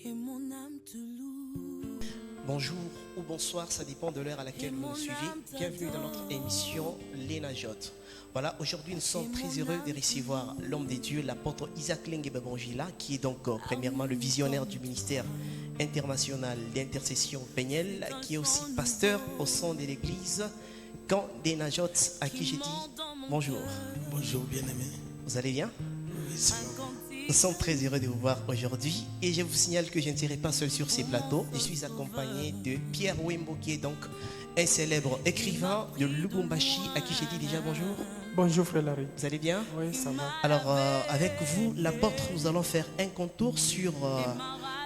et mon âme te loue. Bonjour ou bonsoir, ça dépend de l'heure à laquelle vous nous suivez. Bienvenue dans notre émission Lénajot. Voilà, aujourd'hui nous sommes très heureux de recevoir l'homme de Dieu, l'apôtre Isaac Lengue Babangila, qui est donc premièrement le visionnaire du ministère international d'intercession Péniel, qui est aussi pasteur au sein de l'église Camp des Najot, à qui j'ai dit bonjour. Bonjour bien-aimé. Vous allez bien? Oui, c'est bon. Nous sommes très heureux de vous voir aujourd'hui et je vous signale que je ne serai pas seul sur ces plateaux. Je suis accompagné de Pierre Wembo, qui est donc un célèbre écrivain de Lubumbashi, à qui j'ai dit déjà bonjour. Bonjour frère Larry. Vous allez bien? Oui, ça va. Alors avec vous, l'apôtre, nous allons faire un contour sur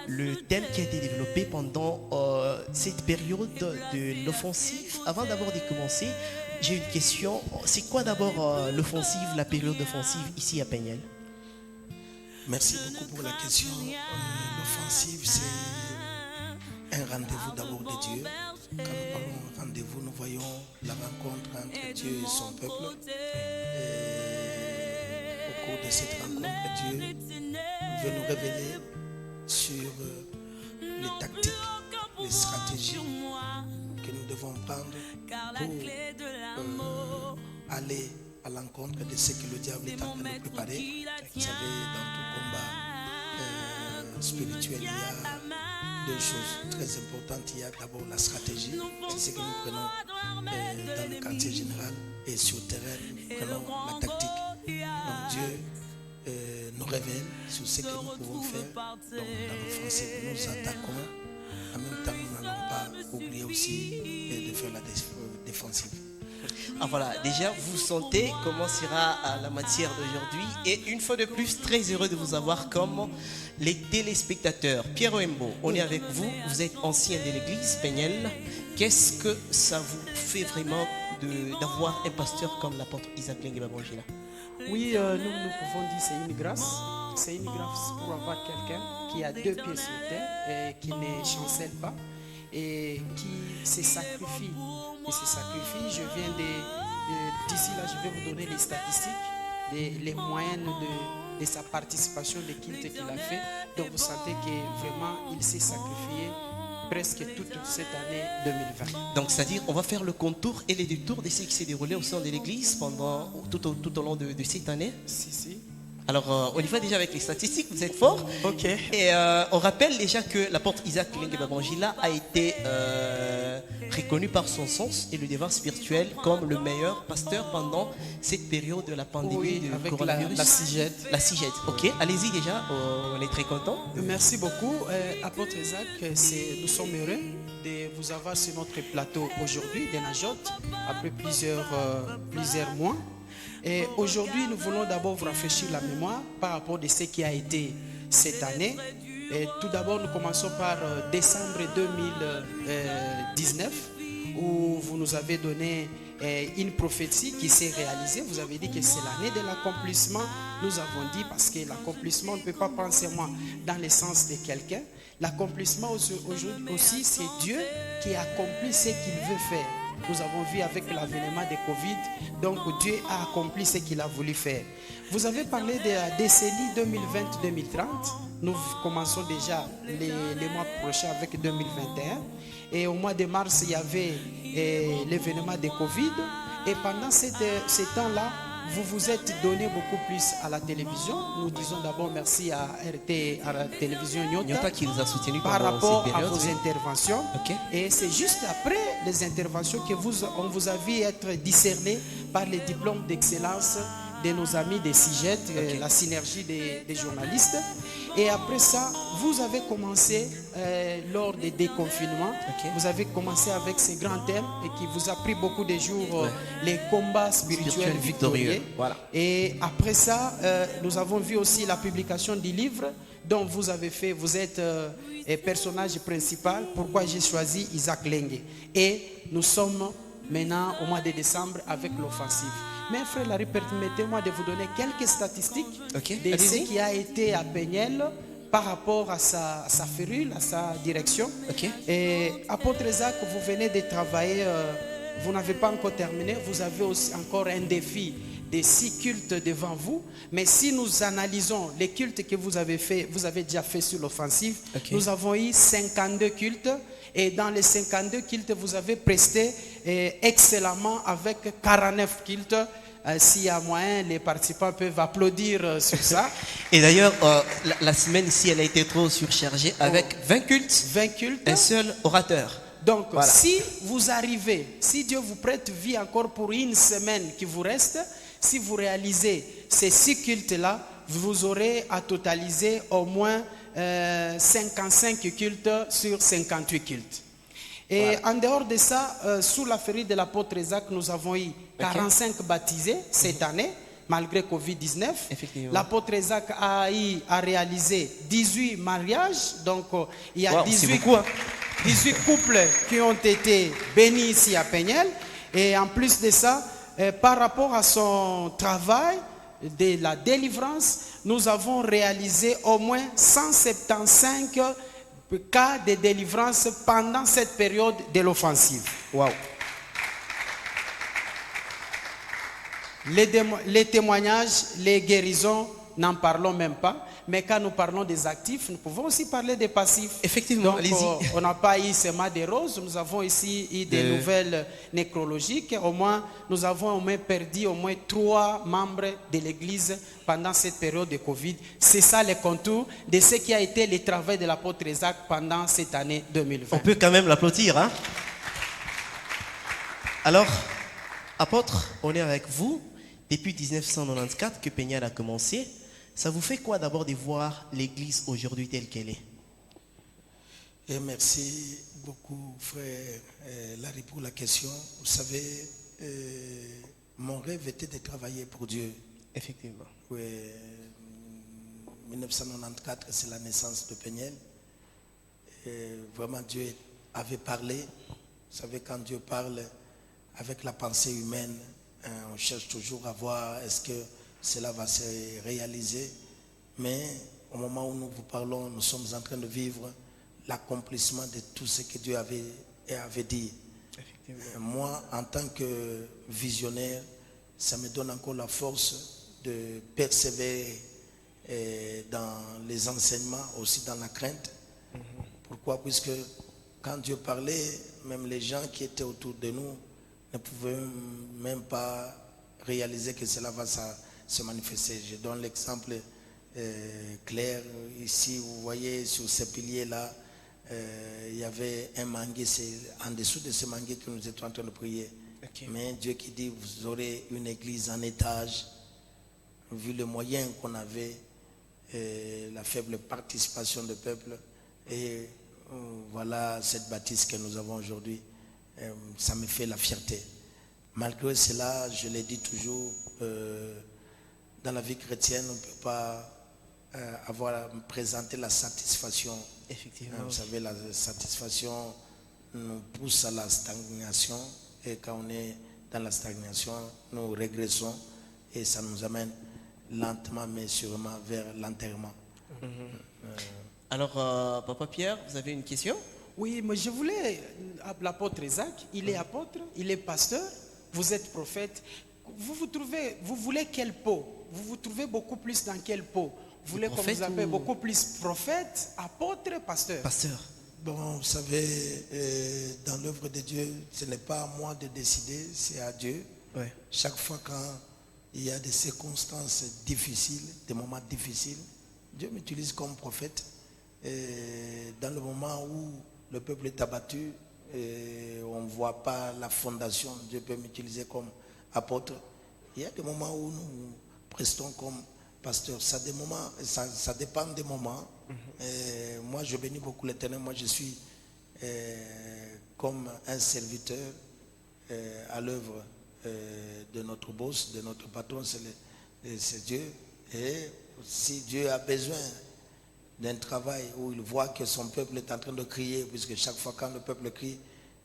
le thème qui a été développé pendant cette période de l'offensive. Avant d'abord de commencer, j'ai une question. C'est quoi d'abord l'offensive, la période d'offensive ici à Péniel? Merci beaucoup pour la question. L'offensive, c'est un rendez-vous d'abord de Dieu. Quand nous parlons rendez-vous, nous voyons la rencontre entre Dieu et son peuple. Et au cours de cette rencontre, Dieu veut nous révéler sur les tactiques, les stratégies que nous devons prendre pour aller à l'encontre de ce que le diable est en train de préparer. Vous savez, dans tout combat spirituel, il y a deux choses très importantes. Il y a d'abord la stratégie, c'est ce que nous prenons dans le quartier général, et sur le terrain, nous prenons la tactique. Donc Dieu nous révèle sur ce que nous pouvons faire. Donc dans l'offensive, nous attaquons. En même temps, nous n'allons pas oublier aussi de faire la défensive. Ah voilà, déjà vous sentez comment sera la matière d'aujourd'hui. Et une fois de plus, très heureux de vous avoir comme les téléspectateurs. Pierre Wembo, on est avec vous. Vous êtes ancien de l'église Péniel. Qu'est-ce que ça vous fait vraiment d'avoir un pasteur comme l'apôtre Isaac Lengue Babangila? Oui, nous pouvons dire que c'est une grâce. C'est une grâce pour avoir quelqu'un qui a 2 pieds sur terre et qui ne chancelle pas et qui se sacrifie. Il se sacrifie. Je viens d'ici là, je vais vous donner les statistiques, les moyennes de sa participation, des cultes qu'il a fait. Donc vous sentez que vraiment il s'est sacrifié presque toute cette année 2020. Donc c'est-à-dire on va faire le contour et les détours de ce qui s'est déroulé au sein de l'église pendant tout au long de cette année. Si. Alors, on y va déjà avec les statistiques, vous êtes forts. Ok. Et on rappelle déjà que l'apôtre Isaac Lengue Babangila a été reconnu par son sens et le devoir spirituel comme le meilleur pasteur pendant cette période de la pandémie de avec coronavirus. la CIGET. La CIGET, ok. Allez-y déjà, on est très contents. Merci beaucoup, apôtre Isaac. Nous sommes heureux de vous avoir sur notre plateau aujourd'hui, des Najot, après plusieurs mois. Et aujourd'hui, nous voulons d'abord vous rafraîchir la mémoire par rapport à ce qui a été cette année. Et tout d'abord, nous commençons par décembre 2019, où vous nous avez donné une prophétie qui s'est réalisée. Vous avez dit que c'est l'année de l'accomplissement. Nous avons dit, parce que l'accomplissement, on ne peut pas prendre seulement dans le sens de quelqu'un. L'accomplissement aujourd'hui aussi, c'est Dieu qui accomplit ce qu'il veut faire. Nous avons vu avec l'avènement de Covid, donc Dieu a accompli ce qu'il a voulu faire. Vous avez parlé de la décennie 2020-2030. Nous commençons déjà les mois prochains avec 2021. Et au mois de mars, il y avait l'événement de Covid. Et pendant ce temps-là, vous vous êtes donné beaucoup plus à la télévision. Nous disons d'abord merci à RT, à la télévision Nyota qui nous a soutenus par rapport cette période, à vos interventions. Okay. Et c'est juste après les interventions que on vous a vu être discerné par les diplômes d'excellence de nos amis des CIGET, la synergie des journalistes. Et après ça, vous avez commencé lors des déconfinements. Vous avez commencé avec ces grands thèmes et qui vous a pris beaucoup de jours, les combats spirituels victorieux. Voilà. Et après ça, nous avons vu aussi la publication du livre dont vous avez fait, vous êtes personnage principal. Pourquoi j'ai choisi Isaac Lengue? Et nous sommes maintenant au mois de décembre avec l'offensive. Mais frère Larry, permettez-moi de vous donner quelques statistiques de ce qui a été à Péniel par rapport à sa férule, à sa direction. Et apôtre Isaac, vous venez de travailler, vous n'avez pas encore terminé, vous avez aussi encore un défi des 6 cultes devant vous. Mais si nous analysons les cultes que vous avez déjà fait sur l'offensive, nous avons eu 52 cultes. Et dans les 52 cultes, vous avez presté excellemment avec 49 cultes. S'il y a moyen, les participants peuvent applaudir sur ça. Et d'ailleurs, la semaine ici, elle a été trop surchargée avec 20 cultes, 20 cultes, un seul orateur. Donc, voilà. Si vous arrivez, si Dieu vous prête vie encore pour une semaine qui vous reste, si vous réalisez ces 6 cultes-là, vous aurez à totaliser au moins 55 cultes sur 58 cultes. Et voilà. En dehors de ça, sous la féerie de l'apôtre Isaac, nous avons eu 45 baptisés cette année, malgré Covid-19. L'apôtre Isaac a réalisé 18 mariages, donc il y a 18 couples qui ont été bénis ici à Péniel. Et en plus de ça, par rapport à son travail de la délivrance, nous avons réalisé au moins 175 cas de délivrance pendant cette période de l'offensive. Wow. Les témoignages, les guérisons, n'en parlons même pas. Mais quand nous parlons des actifs, nous pouvons aussi parler des passifs. Effectivement, donc, on n'a pas eu seulement des roses, nous avons ici eu des nouvelles nécrologiques. Au moins, nous avons au moins perdu au moins 3 membres de l'Église pendant cette période de Covid. C'est ça les contours de ce qui a été le travail de l'apôtre Isaac pendant cette année 2020. On peut quand même l'applaudir, hein? Alors, apôtre, on est avec vous depuis 1994 que Péniel a commencé. Ça vous fait quoi d'abord de voir l'église aujourd'hui telle qu'elle est? Et merci beaucoup, frère Larry, pour la question. Vous savez, mon rêve était de travailler pour Dieu. Effectivement. Oui, 1994, c'est la naissance de Péniel. Et vraiment, Dieu avait parlé. Vous savez, quand Dieu parle avec la pensée humaine, on cherche toujours à voir est-ce que cela va se réaliser. Mais au moment où nous vous parlons, nous sommes en train de vivre l'accomplissement de tout ce que Dieu avait dit. Moi, en tant que visionnaire, ça me donne encore la force de persévérer dans les enseignements, aussi dans la crainte. Pourquoi? Puisque quand Dieu parlait, même les gens qui étaient autour de nous ne pouvaient même pas réaliser que cela va se manifester. Je donne l'exemple clair. Ici, vous voyez, sur ces piliers-là, il y avait un manguier. C'est en dessous de ce manguier que nous étions en train de prier. Mais Dieu qui dit, vous aurez une église en étage. Vu les moyens qu'on avait, la faible participation du peuple, et voilà cette bâtisse que nous avons aujourd'hui, ça me fait la fierté. Malgré cela, je l'ai dit toujours, dans la vie chrétienne, on ne peut pas présenter la satisfaction. Effectivement. Vous savez, la satisfaction nous pousse à la stagnation, et quand on est dans la stagnation, nous régressons et ça nous amène lentement mais sûrement vers l'enterrement. Alors, Papa Pierre, vous avez une question? Oui, mais je voulais, l'apôtre Isaac, il est apôtre, il est pasteur, vous êtes prophète. Vous voulez quel pot? Vous vous trouvez beaucoup plus dans quel pot? Vous voulez qu'on vous appelle beaucoup plus prophète, apôtre, pasteur? Pasteur. Bon, vous savez, dans l'œuvre de Dieu, ce n'est pas à moi de décider, c'est à Dieu. Ouais. Chaque fois quand il y a des circonstances difficiles, des moments difficiles, Dieu m'utilise comme prophète. Et dans le moment où le peuple est abattu, et on ne voit pas la fondation, Dieu peut m'utiliser comme apôtre. Il y a des moments où nous prestons comme pasteur. Ça dépend des moments. Et moi, je bénis beaucoup l'Éternel. Moi, je suis comme un serviteur à l'œuvre de notre boss, de notre patron, c'est Dieu. Et si Dieu a besoin d'un travail où il voit que son peuple est en train de crier, puisque chaque fois quand le peuple crie,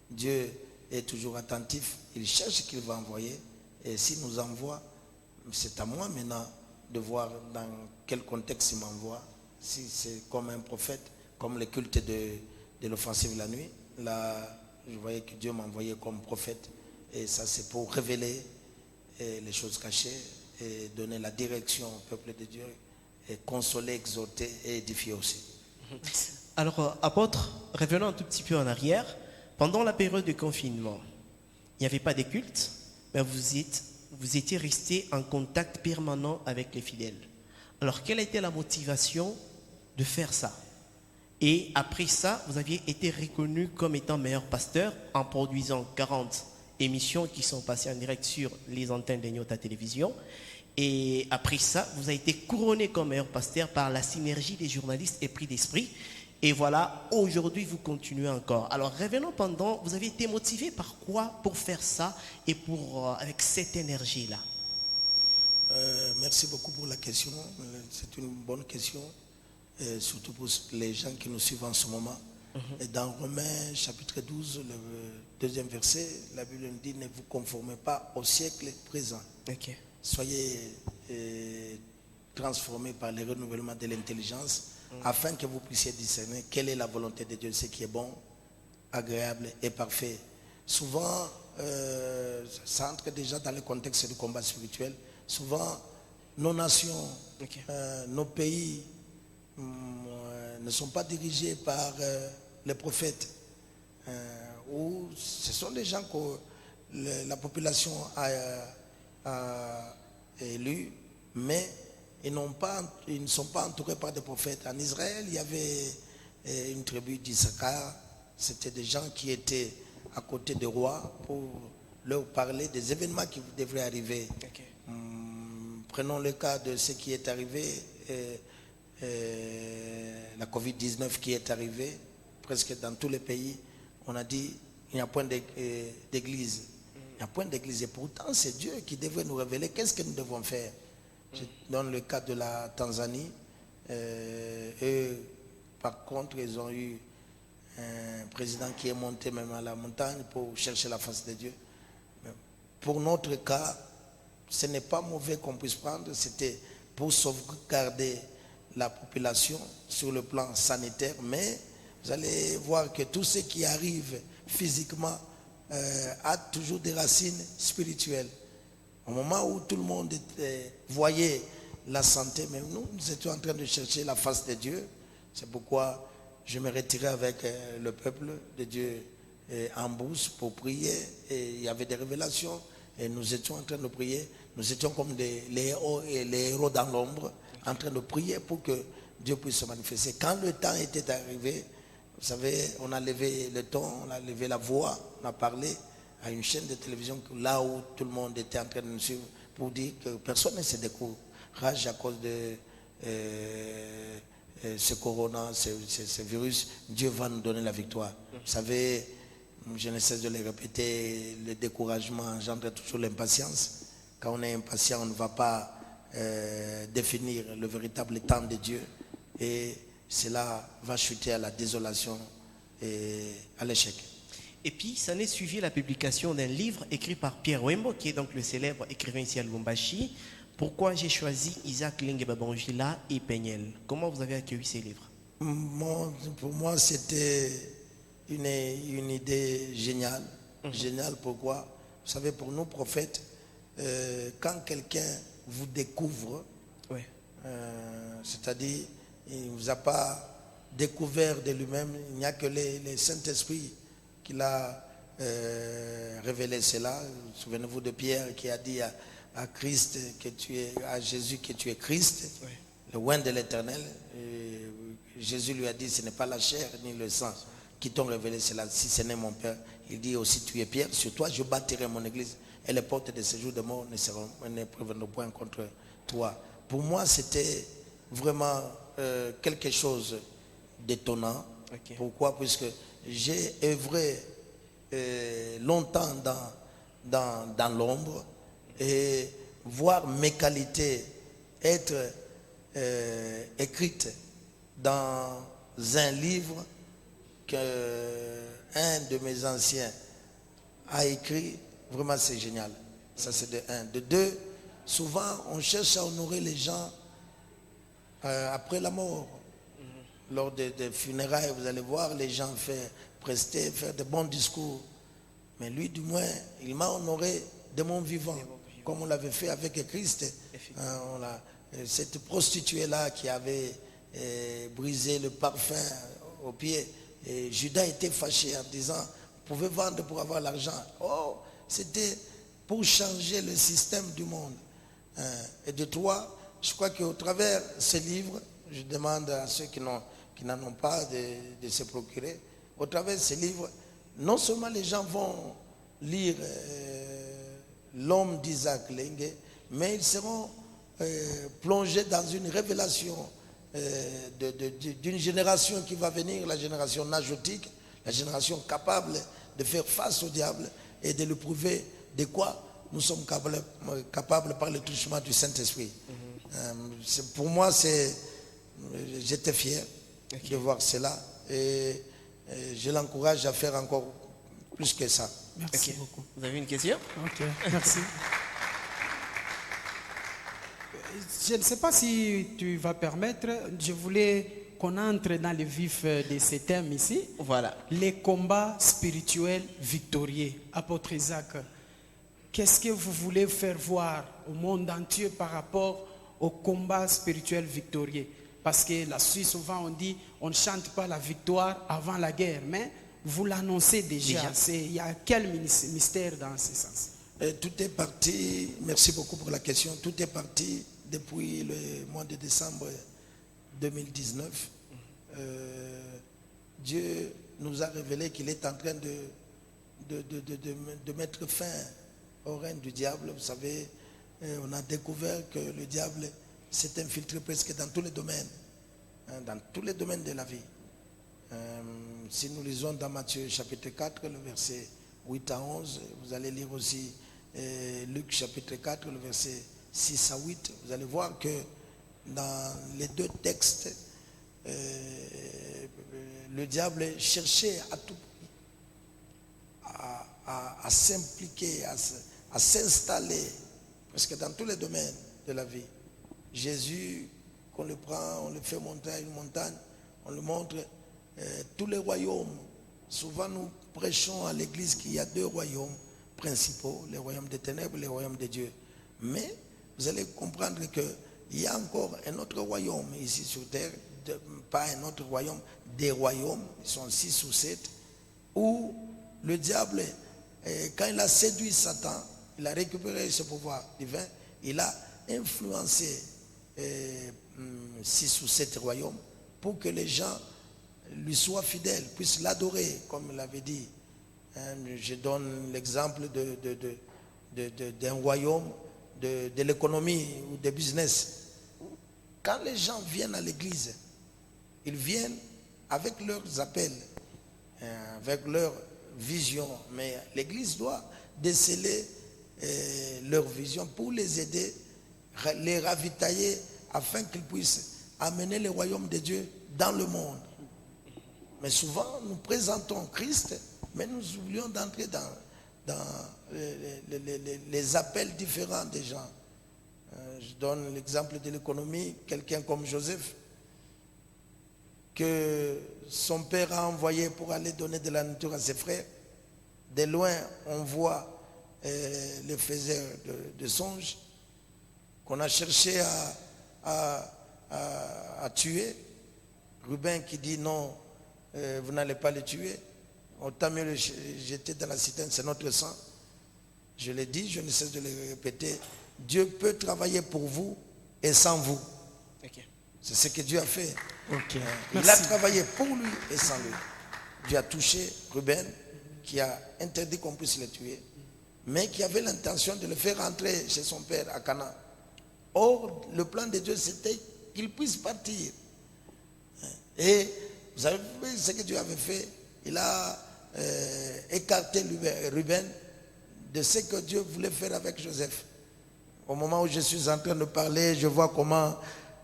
Dieu est toujours attentif, il cherche ce qu'il va envoyer. Et s'il nous envoie, c'est à moi maintenant de voir dans quel contexte il m'envoie. Si c'est comme un prophète, comme le culte de l'offensive la nuit, là, je voyais que Dieu m'envoyait comme prophète. Et ça, c'est pour révéler les choses cachées et donner la direction au peuple de Dieu et consoler, exhorter et édifier aussi. Alors, apôtre, revenons un tout petit peu en arrière. Pendant la période de confinement, il n'y avait pas de culte, mais vous étiez resté en contact permanent avec les fidèles. Alors, quelle était la motivation de faire ça? Et après ça, vous aviez été reconnu comme étant meilleur pasteur en produisant 40 émissions qui sont passées en direct sur les antennes de Nyota Télévision. Et après ça, vous avez été couronné comme meilleur pasteur par la synergie des journalistes et Prix d'Esprit. Et voilà, aujourd'hui, vous continuez encore. Alors, revenons pendant, vous avez été motivé par quoi pour faire ça et avec cette énergie-là? Merci beaucoup pour la question. C'est une bonne question, surtout pour les gens qui nous suivent en ce moment. Et dans Romains chapitre 12, le 2e verset, la Bible nous dit: ne vous conformez pas au siècle présent. Okay. Soyez transformés par le renouvellement de l'intelligence, afin que vous puissiez discerner quelle est la volonté de Dieu, ce qui est bon, agréable et parfait. Souvent, ça entre déjà dans le contexte du combat spirituel. Souvent, nos nations, nos pays ne sont pas dirigés par les prophètes. Ou ce sont des gens que la population a élus, mais ils ne sont pas entourés par des prophètes. En Israël, il y avait une tribu d'Issachar. C'était des gens qui étaient à côté des rois pour leur parler des événements qui devraient arriver. Okay. Prenons le cas de ce qui est arrivé, la Covid-19 qui est arrivée, presque dans tous les pays. On a dit il n'y a point d'église. Il n'y a point d'église. Et pourtant, c'est Dieu qui devrait nous révéler qu'est-ce que nous devons faire. Je donne le cas de la Tanzanie. Eux, par contre, ils ont eu un président qui est monté même à la montagne pour chercher la face de Dieu. Mais pour notre cas, ce n'est pas mauvais qu'on puisse prendre. C'était pour sauvegarder la population sur le plan sanitaire. Mais vous allez voir que tout ce qui arrive physiquement a toujours des racines spirituelles. Au moment où tout le monde voyait la santé, même nous étions en train de chercher la face de Dieu. C'est pourquoi je me retirais avec le peuple de Dieu en brousse pour prier. Et il y avait des révélations et nous étions en train de prier. Nous étions comme les héros dans l'ombre, en train de prier pour que Dieu puisse se manifester. Quand le temps était arrivé, vous savez, on a levé le ton, on a levé la voix, on a parlé à une chaîne de télévision là où tout le monde était en train de nous suivre pour dire que personne ne se décourage à cause de ce corona, ce virus. Dieu va nous donner la victoire. Vous savez, je ne cesse de le répéter, le découragement engendre toujours l'impatience. Quand on est impatient, on ne va pas définir le véritable temps de Dieu. Et cela va chuter à la désolation et à l'échec. Et puis, ça n'est suivi la publication d'un livre écrit par Pierre Wembo, qui est donc le célèbre écrivain ici à Lubumbashi. Pourquoi j'ai choisi Isaac Lenge Babangila et Peniel? Comment vous avez accueilli ces livres? Pour moi, c'était une idée géniale. Géniale, pourquoi? Vous savez, pour nous, prophètes, quand quelqu'un vous découvre, c'est-à-dire, il ne vous a pas découvert de lui-même, il n'y a que le Saint-Esprit qui l'a révélé cela. Souvenez-vous de Pierre qui a dit à Christ que à Jésus que tu es Christ, le oint de l'Éternel. Jésus lui a dit: ce n'est pas la chair ni le sang qui t'ont révélé cela, si ce n'est mon Père. Il dit aussi: tu es Pierre, sur toi je bâtirai mon église et les portes de séjour de mort ne préviendront point contre toi. Pour moi, c'était vraiment quelque chose d'étonnant. Okay. Pourquoi? Puisque j'ai œuvré longtemps dans l'ombre, et voir mes qualités être écrites dans un livre qu'un de mes anciens a écrit, vraiment c'est génial. Ça c'est de un. De deux, souvent on cherche à honorer les gens après la mort. Lors des funérailles, vous allez voir les gens faire de bons discours. Mais lui, du moins, il m'a honoré de mon vivant. comme on l'avait fait avec Christ. Cette prostituée-là qui avait brisé le parfum aux pieds. Et Judas était fâché en disant, vous pouvez vendre pour avoir l'argent. Oh, c'était pour changer le système du monde. Et de toi, je crois qu'au travers de ces livres, je demande à ceux qui n'en ont pas de se procurer, au travers de ces livres, non seulement les gens vont lire l'homme d'Isaac Lengue, mais ils seront plongés dans une révélation d'une génération qui va venir, la génération najotique, la génération capable de faire face au diable et de le prouver de quoi nous sommes capables par le touchement du Saint-Esprit. Pour moi, j'étais fier de voir cela et je l'encourage à faire encore plus que ça. Merci beaucoup. Vous avez une question? Ok, merci. Je ne sais pas si tu vas permettre, je voulais qu'on entre dans le vif de ces thèmes ici. Voilà. Les combats spirituels victorieux. Apôtre Isaac, qu'est-ce que vous voulez faire voir au monde entier par rapport aux combats spirituels victorieux? Parce que là-dessus, souvent on dit, on ne chante pas la victoire avant la guerre, mais vous l'annoncez déjà. Il y a quel mystère dans ce sens? Tout est parti, merci beaucoup pour la question, tout est parti depuis le mois de décembre 2019. Dieu nous a révélé qu'il est en train de mettre fin au règne du diable. Vous savez, on a découvert que le diable s'est infiltré presque dans tous les domaines, dans tous les domaines de la vie. Si nous lisons dans Matthieu chapitre 4, le verset 8 à 11, vous allez lire aussi Luc chapitre 4, le verset 6 à 8, vous allez voir que dans les deux textes, le diable cherchait à tout prix à s'impliquer, à s'installer, parce que dans tous les domaines de la vie. Jésus, qu'on le prend, on le fait monter à une montagne, on le montre tous les royaumes. Souvent nous prêchons à l'église qu'il y a deux royaumes principaux, les royaumes des ténèbres et les royaumes de Dieu. Mais vous allez comprendre qu'il y a encore un autre royaume ici sur terre, pas un autre royaume, des royaumes, ils sont 6 ou 7, où le diable, quand il a séduit Satan, il a récupéré ce pouvoir divin, il a influencé 6 ou 7 royaumes pour que les gens lui soient fidèles, puissent l'adorer, comme il l'avait dit. Je donne l'exemple d'un royaume de l'économie ou des business. Quand les gens viennent à l'église, ils viennent avec leurs appels, avec leur vision, mais l'église doit déceler leur vision pour les aider, les ravitailler afin qu'ils puissent amener le royaume de Dieu dans le monde. Mais souvent, nous présentons Christ, mais nous oublions d'entrer dans les appels différents des gens. Je donne l'exemple de l'économie, quelqu'un comme Joseph, que son père a envoyé pour aller donner de la nourriture à ses frères. De loin, on voit les faiseurs de songes qu'on a cherché à tuer. Ruben qui dit non, vous n'allez pas le tuer. Autant mieux le jeter dans la citerne, c'est notre sang. Je l'ai dit, je ne cesse de le répéter. Dieu peut travailler pour vous et sans vous. Okay. C'est ce que Dieu a fait. Okay. Il a travaillé pour lui et sans lui. Dieu a touché Ruben, qui a interdit qu'on puisse le tuer, mais qui avait l'intention de le faire rentrer chez son père à Canaan. Or, le plan de Dieu, c'était qu'il puisse partir. Et vous savez ce que Dieu avait fait? Il a écarté Ruben de ce que Dieu voulait faire avec Joseph. Au moment où je suis en train de parler, je vois comment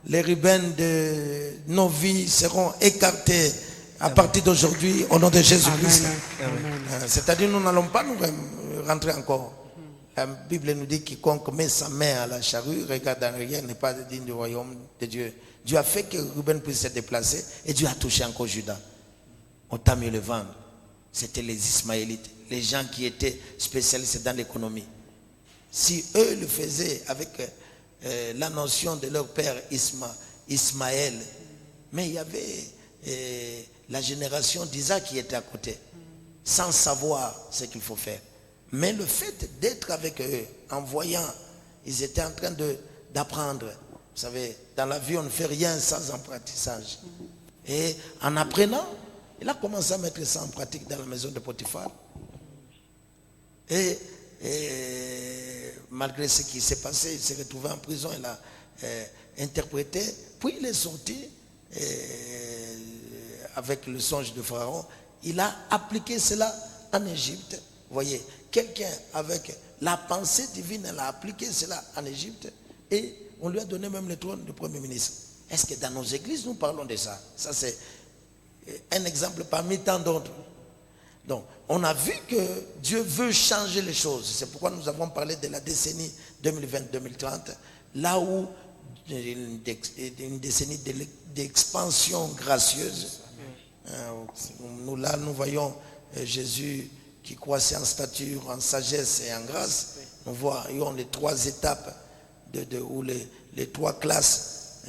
les Ruben de nos vies seront écartés à partir d'aujourd'hui au nom de Jésus-Christ. C'est-à-dire nous n'allons pas nous rentrer encore. La Bible nous dit quiconque met sa main à la charrue, regarde en arrière, n'est pas digne du royaume de Dieu. Dieu a fait que Ruben puisse se déplacer et Dieu a touché encore Judas. Autant mieux le vendre. C'était les Ismaélites, les gens qui étaient spécialistes dans l'économie. Si eux le faisaient avec la notion de leur père Ismaël, mais il y avait la génération d'Isaac qui était à côté, sans savoir ce qu'il faut faire. Mais le fait d'être avec eux, en voyant, ils étaient en train d'apprendre. Vous savez, dans la vie, on ne fait rien sans apprentissage. Et en apprenant, il a commencé à mettre ça en pratique dans la maison de Potiphar. Et malgré ce qui s'est passé, il s'est retrouvé en prison, il a interprété, puis il est sorti avec le songe de Pharaon. Il a appliqué cela en Égypte. Vous voyez, quelqu'un avec la pensée divine, elle a appliqué cela en Égypte et on lui a donné même le trône de premier ministre. Est-ce que dans nos églises, nous parlons de ça? Ça, c'est un exemple parmi tant d'autres. Donc, on a vu que Dieu veut changer les choses. C'est pourquoi nous avons parlé de la décennie 2020-2030, là où une décennie d'expansion gracieuse. Nous voyons Jésus qui croissait en stature, en sagesse et en grâce. Nous voyons les trois étapes ou les trois classes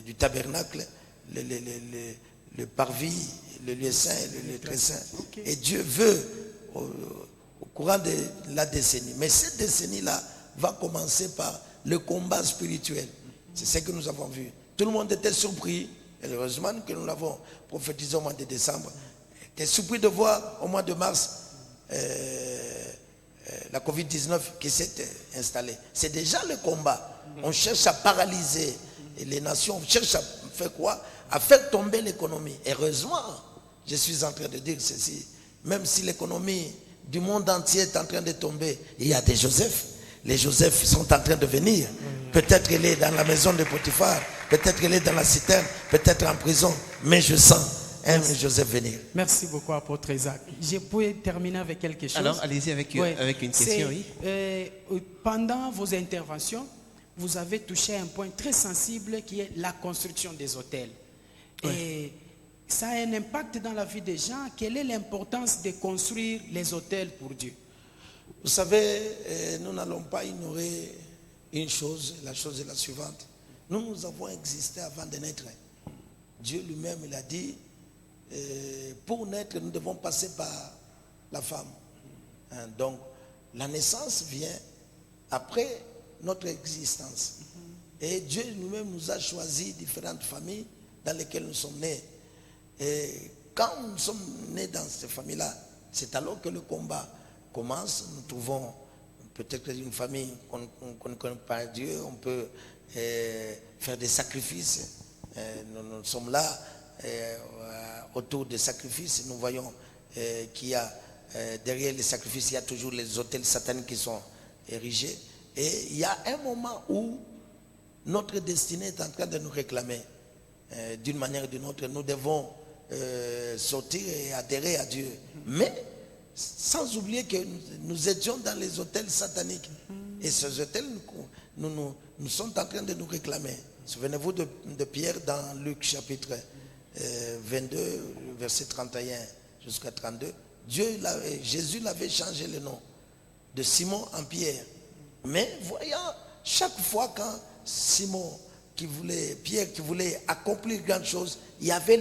du tabernacle, le parvis, le lieu saint et le lieu très saint. Et Dieu veut au courant de la décennie. Mais cette décennie-là va commencer par le combat spirituel. C'est ce que nous avons vu. Tout le monde était surpris. Et heureusement que nous l'avons prophétisé au mois de décembre. J'étais surpris de voir au mois de mars la Covid-19 qui s'est installée. C'est déjà le combat. On cherche à paralyser les nations. On cherche à faire quoi? À faire tomber l'économie. Heureusement, je suis en train de dire ceci. Même si l'économie du monde entier est en train de tomber, il y a des Joseph. Les Joseph sont en train de venir. Peut-être il est dans la maison de Potiphar, peut-être il est dans la citerne, peut-être en prison, mais je sens un Joseph venir. Merci beaucoup, apôtre Isaac. Je peux terminer avec quelque chose. Alors, allez-y avec une question. Oui. Pendant vos interventions, vous avez touché un point très sensible qui est la construction des hôtels. Oui. Et ça a un impact dans la vie des gens. Quelle est l'importance de construire les hôtels pour Dieu? Vous savez, nous n'allons pas ignorer une chose, la chose est la suivante. Nous avons existé avant de naître. Dieu lui-même, il a dit, pour naître, nous devons passer par la femme. Donc, la naissance vient après notre existence. Et Dieu lui-même nous a choisi différentes familles dans lesquelles nous sommes nés. Et quand nous sommes nés dans ces familles-là, c'est alors que le combat commence. Nous trouvons peut-être une famille qu'on ne connaît pas Dieu, on peut faire des sacrifices. Nous sommes là autour des sacrifices. Nous voyons qu'il y a derrière les sacrifices, il y a toujours les autels sataniques qui sont érigés. Et il y a un moment où notre destinée est en train de nous réclamer. D'une manière ou d'une autre, nous devons sortir et adhérer à Dieu. Mais sans oublier que nous étions dans les hôtels sataniques. Et ces hôtels nous sont en train de nous réclamer. Souvenez-vous de Pierre dans Luc chapitre 22, verset 31 jusqu'à 32. Jésus l'avait changé le nom de Simon en Pierre. Mais voyant, chaque fois quand Pierre qui voulait accomplir grande chose, il y avait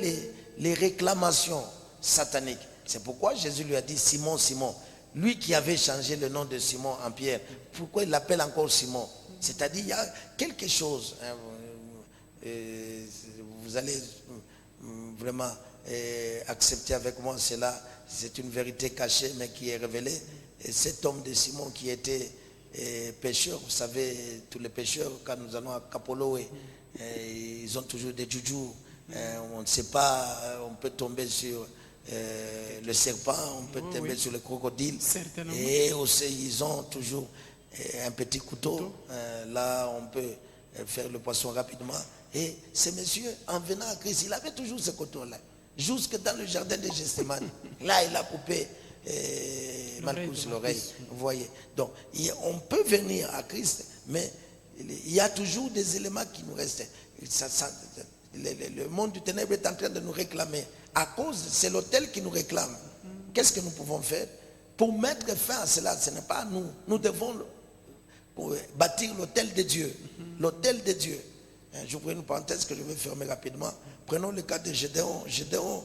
les réclamations sataniques. C'est pourquoi Jésus lui a dit Simon, Simon. Lui qui avait changé le nom de Simon en Pierre, pourquoi il l'appelle encore Simon? C'est-à-dire il y a quelque chose. Vous allez vraiment accepter avec moi cela. C'est une vérité cachée mais qui est révélée. Et cet homme de Simon qui était pêcheur, vous savez, tous les pêcheurs, quand nous allons à Kapolo, ils ont toujours des joujou. On ne sait pas, on peut tomber sur le serpent, on peut tomber sur le crocodile. Certainement. Et aussi, ils ont toujours un petit couteau. Là, on peut faire le poisson rapidement. Et ce monsieur, en venant à Christ, il avait toujours ce couteau-là. Jusque dans le jardin de Gethsémani. Là, il a coupé Malchus l'oreille. Vous voyez. Donc, on peut venir à Christ, mais il y a toujours des éléments qui nous restent. Le monde du ténèbre est en train de nous réclamer. À cause, c'est l'autel qui nous réclame. Qu'est-ce que nous pouvons faire pour mettre fin à cela? Ce n'est pas nous. Nous devons bâtir l'autel de Dieu. L'autel de Dieu. J'ouvre une parenthèse que je vais fermer rapidement. Prenons le cas de Gédéon. Gédéon,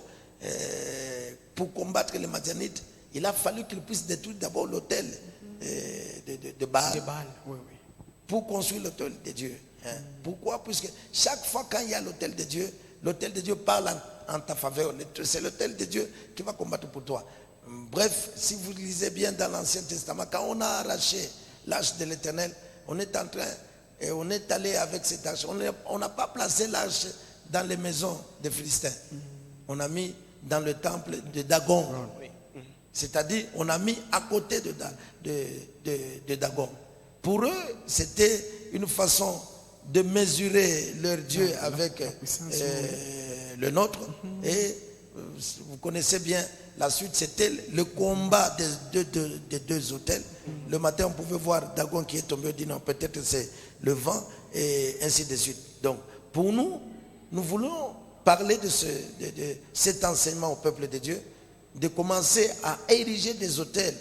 pour combattre les Madianites, il a fallu qu'il puisse détruire d'abord l'autel de Baal. De Baal, oui, oui. Pour construire l'autel de Dieu. Pourquoi? Puisque chaque fois quand il y a l'autel de Dieu parle en ta faveur. C'est l'autel de Dieu qui va combattre pour toi. Bref, si vous lisez bien dans l'Ancien Testament, quand on a arraché l'arche de l'Éternel, on est en train et on est allé avec cette arche. On n'a pas placé l'arche dans les maisons des Philistins. On a mis dans le temple de Dagon. C'est-à-dire, on a mis à côté de Dagon. Pour eux, c'était une façon de mesurer leur Dieu avec le nôtre. Et vous connaissez bien la suite, c'était le combat des deux autels. Le matin, on pouvait voir Dagon qui est tombé, on dit non, peut-être c'est le vent, et ainsi de suite. Donc, pour nous voulons parler de cet enseignement au peuple de Dieu, de commencer à ériger des autels.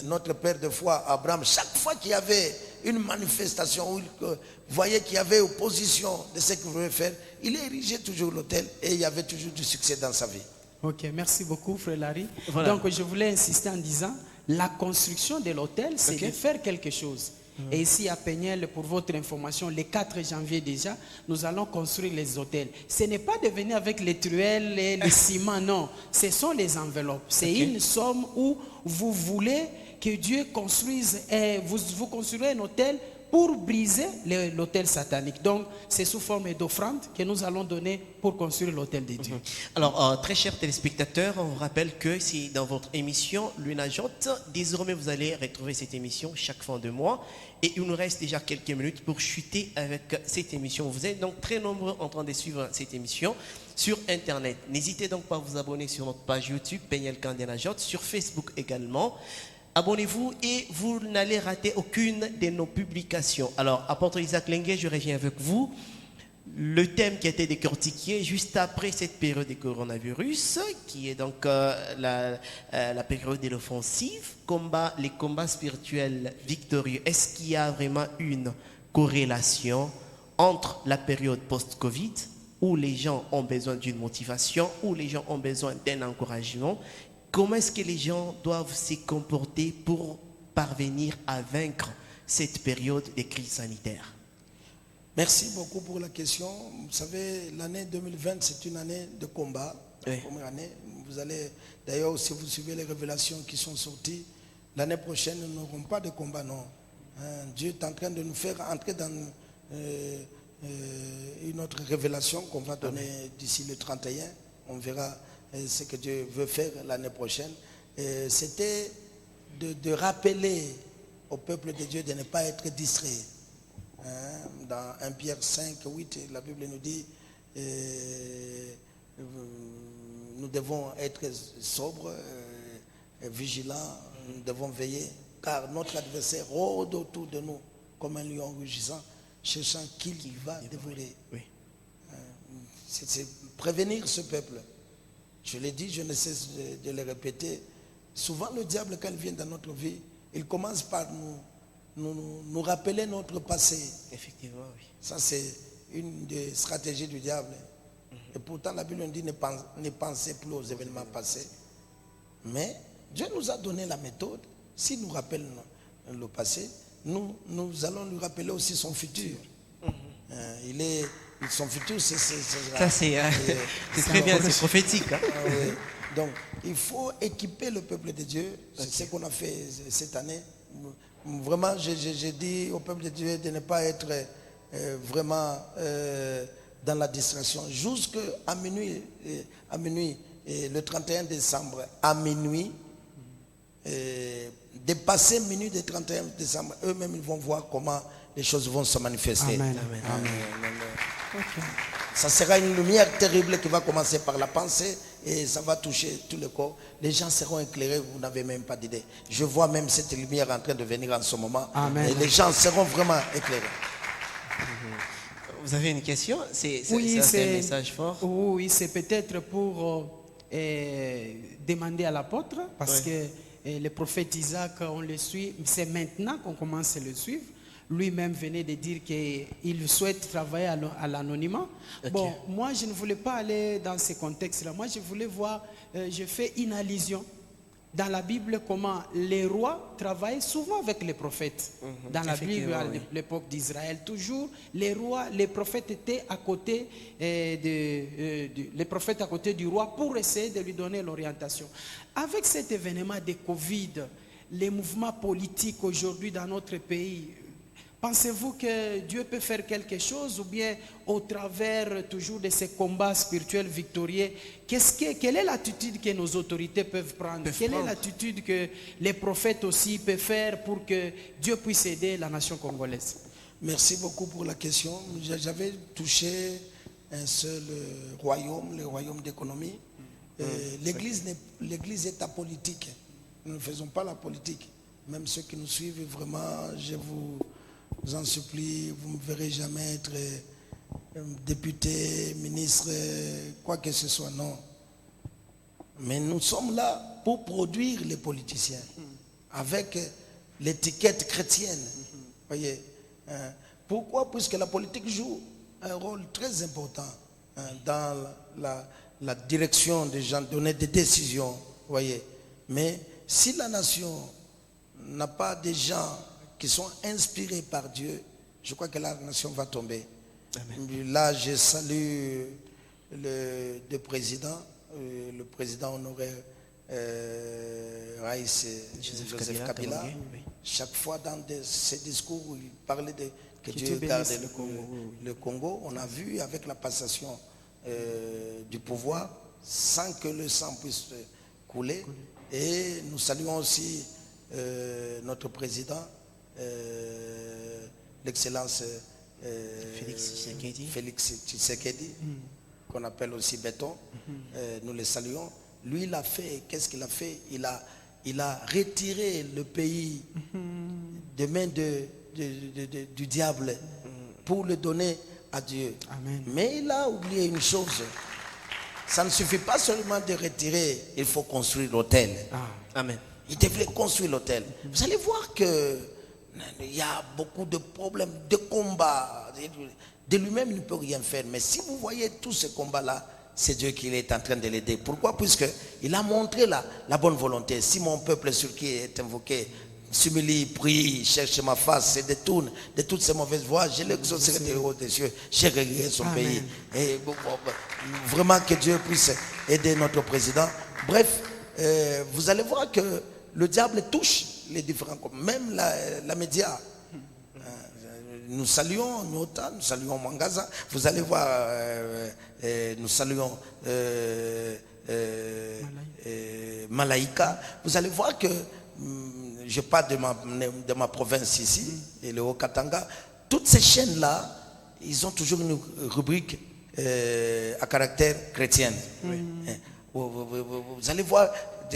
Notre père de foi, Abraham, chaque fois qu'il y avait une manifestation où il voyait qu'il y avait opposition de ce qu'il voulait faire, il érigeait toujours l'autel et il y avait toujours du succès dans sa vie. Ok, merci beaucoup, Frère Larry. Voilà. Donc, je voulais insister en disant, la construction de l'hôtel, c'est de faire quelque chose. Et ici à Péniel, pour votre information, le 4 janvier déjà, nous allons construire les hôtels. Ce n'est pas de venir avec les truelles et les ciments, non. Ce sont les enveloppes. C'est une somme où vous voulez que Dieu construise, et vous construirez un hôtel pour briser l'autel satanique. Donc, c'est sous forme d'offrande que nous allons donner pour construire l'autel de Dieu. Alors, très chers téléspectateurs, on vous rappelle que c'est dans votre émission Lunajot. Désormais, vous allez retrouver cette émission chaque fin de mois. Et il nous reste déjà quelques minutes pour chuter avec cette émission. Vous êtes donc très nombreux en train de suivre cette émission sur Internet. N'hésitez donc pas à vous abonner sur notre page YouTube, Péniel Kandenajot, sur Facebook également. Abonnez-vous et vous n'allez rater aucune de nos publications. Alors, apôtre Isaac Lengue, je reviens avec vous. Le thème qui a été décortiqué juste après cette période de coronavirus, qui est donc la période de l'offensive, les combats spirituels victorieux. Est-ce qu'il y a vraiment une corrélation entre la période post-Covid, où les gens ont besoin d'une motivation, où les gens ont besoin d'un encouragement? Comment est-ce que les gens doivent se comporter pour parvenir à vaincre cette période de crise sanitaire? Merci beaucoup pour la question. Vous savez, l'année 2020, c'est une année de combat. La première année. Vous allez, d'ailleurs, si vous suivez les révélations qui sont sorties, l'année prochaine, nous n'aurons pas de combat, non. Dieu est en train de nous faire entrer dans une autre révélation qu'on va donner d'ici le 31. On verra ce que Dieu veut faire l'année prochaine. C'était de rappeler au peuple de Dieu de ne pas être distrait. Dans 1 Pierre 5, 8, la Bible nous dit nous devons être sobres, vigilants, nous devons veiller, car notre adversaire rôde autour de nous comme un lion rugissant, cherchant qui va dévorer. C'est prévenir ce peuple. Je l'ai dit, je ne cesse de le répéter. Souvent, le diable, quand il vient dans notre vie, il commence par nous rappeler notre passé. Effectivement, oui. Ça, c'est une des stratégies du diable. Et pourtant, la Bible nous dit ne pensez plus aux événements passés. Mais Dieu nous a donné la méthode. S'il nous rappelle le passé, nous allons lui rappeler aussi son futur. Son futur, c'est très bien, c'est prophétique. Hein? Oui. Donc, il faut équiper le peuple de Dieu. C'est ce qu'on a fait cette année. Vraiment, j'ai dit au peuple de Dieu de ne pas être vraiment dans la distraction. Jusqu'à minuit, le 31 décembre, à minuit, dépasser minuit du 31 décembre, eux-mêmes, ils vont voir comment les choses vont se manifester. Amen. Okay. Ça sera une lumière terrible qui va commencer par la pensée et ça va toucher tout le corps. Les gens seront éclairés, vous n'avez même pas d'idée. Je vois même cette lumière en train de venir en ce moment. Amen. Et les gens seront vraiment éclairés. Vous avez une question? C'est un message fort. Oui, c'est peut-être pour demander à l'apôtre, parce que le prophète Isaac, on le suit, c'est maintenant qu'on commence à le suivre. lui-même venait de dire qu'il souhaite travailler à l'anonymat. Ok. Bon, moi, je ne voulais pas aller dans ce contexte-là. Moi, je voulais voir, je fais une allusion dans la Bible comment les rois travaillent souvent avec les prophètes. Dans la Bible, à l'époque d'Israël, toujours, les rois, les prophètes étaient à côté, les prophètes à côté du roi pour essayer de lui donner l'orientation. Avec cet événement de Covid, les mouvements politiques aujourd'hui dans notre pays, pensez-vous que Dieu peut faire quelque chose ou bien au travers toujours de ces combats spirituels victorieux, quelle est l'attitude que nos autorités peuvent prendre? Quelle est l'attitude que les prophètes aussi peuvent faire pour que Dieu puisse aider la nation congolaise? Merci beaucoup pour la question. J'avais touché un seul royaume, le royaume d'économie. L'église est apolitique. Nous ne faisons pas la politique. Même ceux qui nous suivent, vraiment, je vous en supplie, vous ne me verrez jamais être député, ministre, quoi que ce soit, non. Mais nous sommes là pour produire les politiciens avec l'étiquette chrétienne. Voyez, pourquoi? Puisque la politique joue un rôle très important dans la direction des gens, donner des décisions. Voyez, mais si la nation n'a pas des gens qui sont inspirés par Dieu, je crois que la nation va tomber. Amen. Là, je salue le président honoraire Raïs Joseph Kabila. Chaque fois dans ses discours où il parlait que Dieu garde le Congo, on a vu avec la passation du pouvoir sans que le sang puisse couler. Et nous saluons aussi notre président, l'excellence Félix Tshisekedi, qu'on appelle aussi Béton. Nous le saluons. Lui, il a fait, qu'est-ce qu'il a fait? Il a retiré le pays des mains du diable pour le donner à Dieu. Amen. Mais il a oublié une chose. Ça ne suffit pas seulement de retirer, il faut construire l'autel. Amen. Il devrait construire l'autel. Vous allez voir que il y a beaucoup de problèmes, de combats. De lui-même, il ne peut rien faire. Mais si vous voyez tous ces combats-là, c'est Dieu qui est en train de l'aider. Pourquoi? Puisqu'il a montré la bonne volonté. Si mon peuple sur qui est invoqué s'humilie, prie, cherche ma face, se détourne de toutes ces mauvaises voies, je l'exaucerai des hauts des cieux, je réglerai son pays. Et vraiment que Dieu puisse aider notre président. Bref, vous allez voir que le diable touche les différents, même la média. Nous saluons Nyota, nous saluons Mwangaza. Vous allez voir, nous saluons Malaika. Vous allez voir que je parle de ma province ici, et le Haut-Katanga. Toutes ces chaînes-là, ils ont toujours une rubrique à caractère chrétien. Vous allez voir,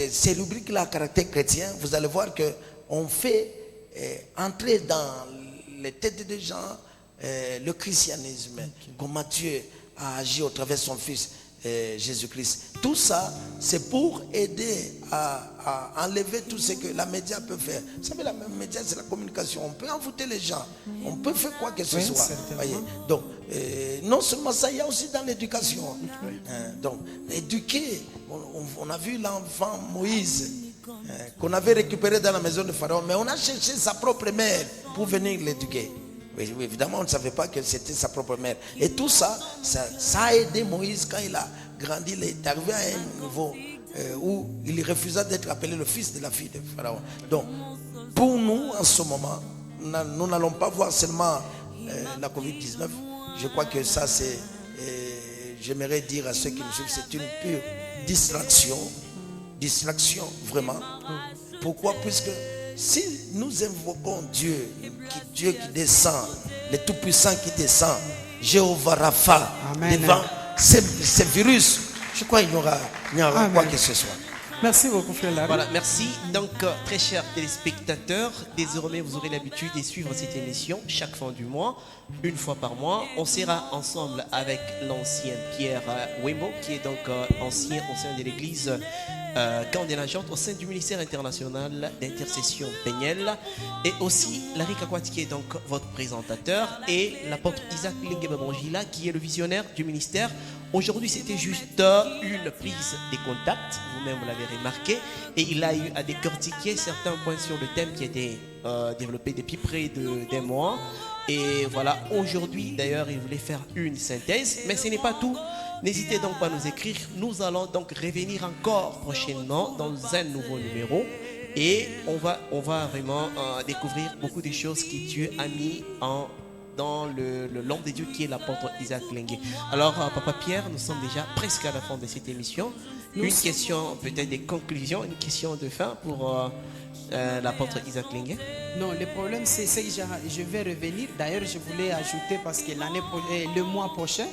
ces rubriques-là à caractère chrétien, vous allez voir qu'on fait entrer dans les têtes des gens le christianisme, comment Dieu a agi au travers de son Fils Jésus-Christ. Tout ça, c'est pour aider à enlever tout ce que la média peut faire. Vous savez, la média, c'est la communication. On peut envoûter les gens, on peut faire quoi que ce soit. Voyez. Donc, non seulement ça, il y a aussi dans l'éducation. Donc, éduquer, on a vu l'enfant Moïse qu'on avait récupéré dans la maison de Pharaon, mais on a cherché sa propre mère pour venir l'éduquer. Oui, évidemment, on ne savait pas que c'était sa propre mère. Et tout ça, ça a aidé Moïse quand il a grandi. Il est arrivé à un niveau où il refusa d'être appelé le fils de la fille de Pharaon. Donc, pour nous, en ce moment, nous n'allons pas voir seulement la Covid-19. Je crois que ça, c'est, j'aimerais dire à ceux qui nous suivent, c'est une pure distraction. Distraction, vraiment. Pourquoi? Puisque si nous invoquons Dieu qui descend, le Tout-Puissant qui descend, Jéhovah Rapha, devant ces virus, je crois qu'il n'y aura quoi que ce soit. Merci beaucoup, frère Larry. Voilà, merci. Donc, très chers téléspectateurs, désormais vous aurez l'habitude de suivre cette émission chaque fin du mois, une fois par mois. On sera ensemble avec l'ancien Pierre Wembo, qui est donc ancien de l'église Candenajotte au sein du ministère international d'intercession Péniel, et aussi Larry Kakwati qui est donc votre présentateur, et l'apôtre Isaac Lingue-Babangila qui est le visionnaire du ministère. Aujourd'hui, c'était juste une prise des contacts, vous-même vous l'avez remarqué, et il a eu à décortiquer certains points sur le thème qui était développé depuis près d'un mois. Et voilà, aujourd'hui d'ailleurs, il voulait faire une synthèse, mais ce n'est pas tout. N'hésitez donc pas à nous écrire. Nous allons donc revenir encore prochainement dans un nouveau numéro. Et on va vraiment découvrir beaucoup de choses que Dieu a mis dans l'homme de Dieu qui est l'apôtre Isaac Lengue. Alors, Papa Pierre, nous sommes déjà presque à la fin de cette émission. Une question peut-être des conclusions, une question de fin pour l'apôtre Isaac Lengue. Non, le problème c'est que je vais revenir. D'ailleurs, je voulais ajouter parce que le mois prochain,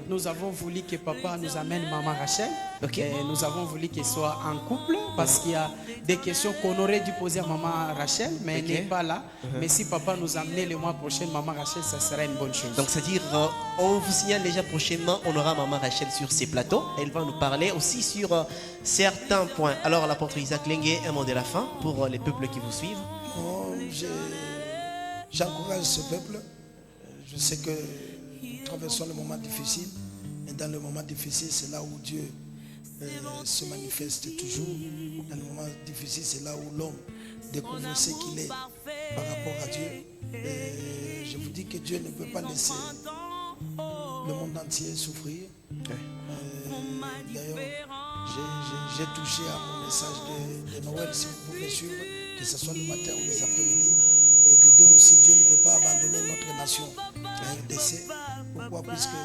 nous avons voulu que papa nous amène maman Rachel. Okay. Nous avons voulu qu'elle soit en couple parce qu'il y a des questions qu'on aurait dû poser à maman Rachel, mais elle n'est pas là. Mais si papa nous amenait le mois prochain maman Rachel, ça serait une bonne chose. Donc, c'est-à-dire, on vous signale déjà prochainement, on aura maman Rachel sur ces plateaux. Elle va nous parler aussi sur certains points. Alors, l'apôtre Isaac Lengue, un mot de la fin pour les peuples qui vous suivent. J'encourage ce peuple. Je sais que nous traversons le moment difficile. Et dans le moment difficile, c'est là où Dieu se manifeste toujours. Dans le moment difficile, c'est là où l'homme découvre ce qu'il est par rapport à Dieu. Et je vous dis que Dieu ne peut pas laisser le monde entier souffrir. D'ailleurs, j'ai touché à mon message de Noël, si vous pouvez suivre, que ce soit le matin ou les après-midi. Et de deux aussi, Dieu ne peut pas abandonner notre nation, la RDC. Pourquoi? Puisque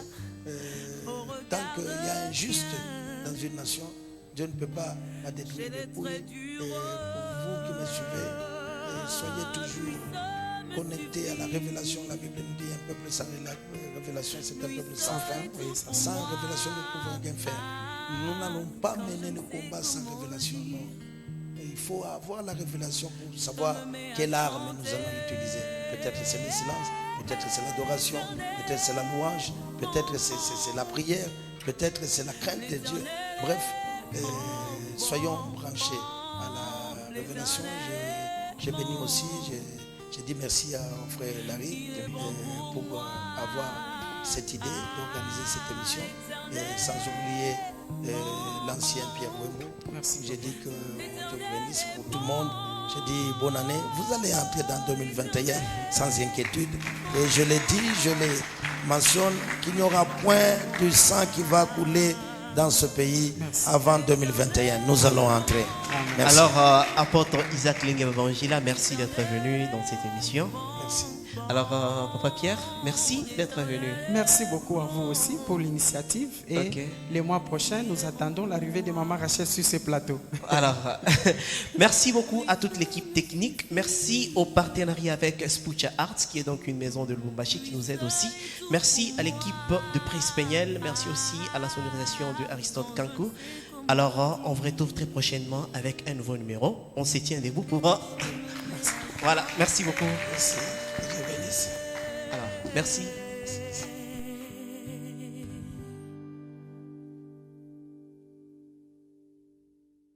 tant qu'il y a un juste dans une nation, Dieu ne peut pas la détruire. Et pour vous qui me suivez, soyez toujours connectés à la révélation. La Bible nous dit un peuple sans révélation, c'est un peuple sans fin. Sans révélation, nous ne pouvons rien faire. Nous n'allons pas mener le combat sans révélation, non. Il faut avoir la révélation pour savoir quelle arme nous allons utiliser. Peut-être c'est le silence, peut-être c'est l'adoration, peut-être c'est la louange, peut-être c'est la prière, peut-être c'est la crainte de Dieu. Bref, soyons branchés à la révélation. J'ai béni aussi, j'ai dit merci à mon frère Larry pour avoir cette idée d'organiser cette émission, et sans oublier l'ancien Pierre Wembo. Merci. J'ai dit que Dieu vous bénisse pour tout le monde. J'ai dit bonne année. Vous allez entrer dans 2021 sans inquiétude. Et je l'ai dit, je l'ai mentionne qu'il n'y aura point de sang qui va couler dans ce pays. Merci. Avant 2021. Nous allons entrer. Merci. Alors, apôtre Isaac Lingue-Babangila, merci d'être venu dans cette émission. Merci. Alors, Papa Pierre, merci d'être venu. Merci beaucoup à vous aussi pour l'initiative. Et le mois prochain, nous attendons l'arrivée de Maman Rachel sur ce plateau. Alors, merci beaucoup à toute l'équipe technique. Merci au partenariat avec Spucha Arts, qui est donc une maison de Lubumbashi qui nous aide aussi. Merci à l'équipe de Prise Péniel. Merci aussi à la sonorisation de Aristote Kankou. Alors, on vous retrouve très prochainement avec un nouveau numéro. On se tient debout pour... Merci. Voilà, merci beaucoup. Merci. Alors, merci.